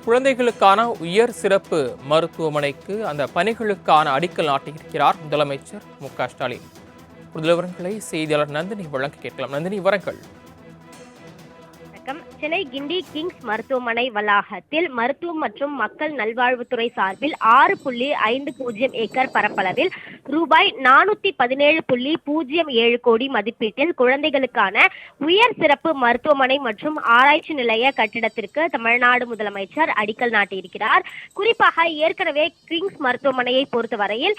குழந்தைகளுக்கான உயர் சிறப்பு மருத்துவமனைக்கு அந்த பணிகளுக்கான அடிக்கல் நாட்டியிருக்கிறார் முதலமைச்சர் மு.க.ஸ்டாலின். விவரங்களை செய்தியாளர் நந்தினி வழங்க கேட்கலாம். நந்தினி, விவரங்கள். சென்னை கிண்டி கிங்ஸ் மருத்துவமனை வளாகத்தில் மருத்துவம் மற்றும் மக்கள் நல்வாழ்வுத்துறை சார்பில் 6.50 ஏக்கர் பரப்பளவில் ரூபாய் 417.07 கோடி மதிப்பீட்டில் குழந்தைகளுக்கான உயர் சிறப்பு மருத்துவமனை மற்றும் ஆராய்ச்சி நிலைய கட்டிடத்திற்கு தமிழ்நாடு முதலமைச்சர் அடிக்கல் நாட்டியிருக்கிறார். குறிப்பாக ஏற்கனவே கிங்ஸ் மருத்துவமனையை பொறுத்தவரையில்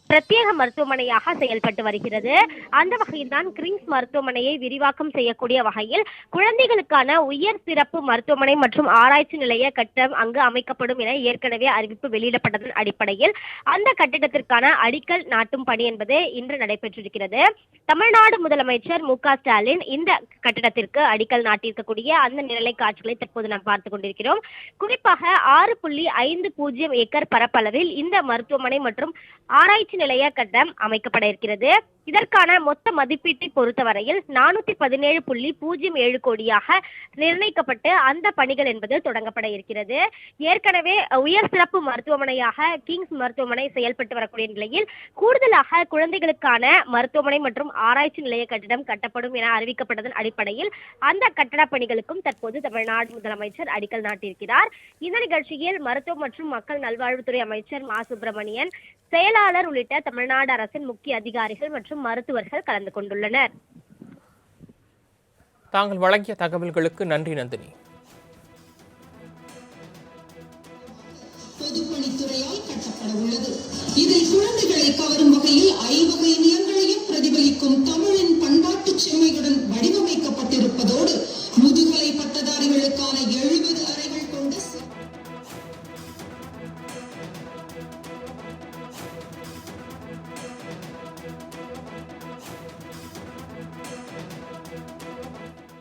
பிரத்யேக மருத்துவமனையாக செயல்பட்டு வருகிறது. அந்த வகையில் தான் கிங்ஸ் மருத்துவமனையை விரிவாக்கம் செய்யக்கூடிய வகையில் குழந்தைகளுக்கான உயர் சிறப்பு மருத்துவமனை மற்றும் ஆராய்ச்சி நிலைய கட்டடம் அங்கு அமைக்கப்படும் என ஏற்கனவே அறிவிப்பு வெளியிடப்பட்டதன் அடிப்படையில் அந்த கட்டிடத்திற்கான அடிக்கல் நாட்டும் பணி என்பது இன்று நடைபெற்றிருக்கிறது. தமிழ்நாடு முதலமைச்சர் மு.க.ஸ்டாலின் இந்த கட்டிடத்திற்கு அடிக்கல் நாட்டியிருக்கக்கூடிய அந்த நிரலை காட்சிகளை தற்போது நாம் பார்த்துக் கொண்டிருக்கிறோம். குறிப்பாக 6.50 ஏக்கர் பரப்பளவில் இந்த மருத்துவமனை மற்றும் ஆராய்ச்சி நிலைய கட்டடம் அமைக்கப்பட இருக்கிறது. இதற்கான மொத்த மதிப்பீட்டை பொறுத்தவரையில் 417.07 கோடியாக நிர்ணயிக்கப்பட்டு அந்த பணிகள் என்பது தொடங்கப்பட இருக்கிறது. ஏற்கனவே உயர் சிறப்பு மருத்துவமனையாக கிங்ஸ் மருத்துவமனை செயல்பட்டு வரக்கூடிய நிலையில் கூடுதலாக குழந்தைகளுக்கான மருத்துவமனை மற்றும் ஆராய்ச்சி நிலைய கட்டிடம் கட்டப்படும் என அறிவிக்கப்பட்டதன் அடிப்படையில் அந்த கட்டட பணிகளுக்கும் தற்போது தமிழ்நாடு முதலமைச்சர் அடிக்கல் நாட்டியிருக்கிறார். இந்த நிகழ்ச்சியில் மருத்துவம் மற்றும் மக்கள் நல்வாழ்வுத்துறை அமைச்சர் மா சுப்பிரமணியன், செயலாளர் உள்ளிட்ட தமிழ்நாடு அரசின் முக்கிய அதிகாரிகள் மற்றும் மருத்துவர்கள் கலந்து கொண்டுள்ளனர். தாங்கள் வழங்கிய தகவல்களுக்கு நன்றி நந்தினி. பொதுப்பணித்துறையால் கட்டப்பட உள்ளது. இதில் குழந்தைகளை கவரும் வகையில் ஐவகை நிலங்களையும் பிரதிபலிக்கும் தமிழின் பண்பாட்டு செம்மையுடன்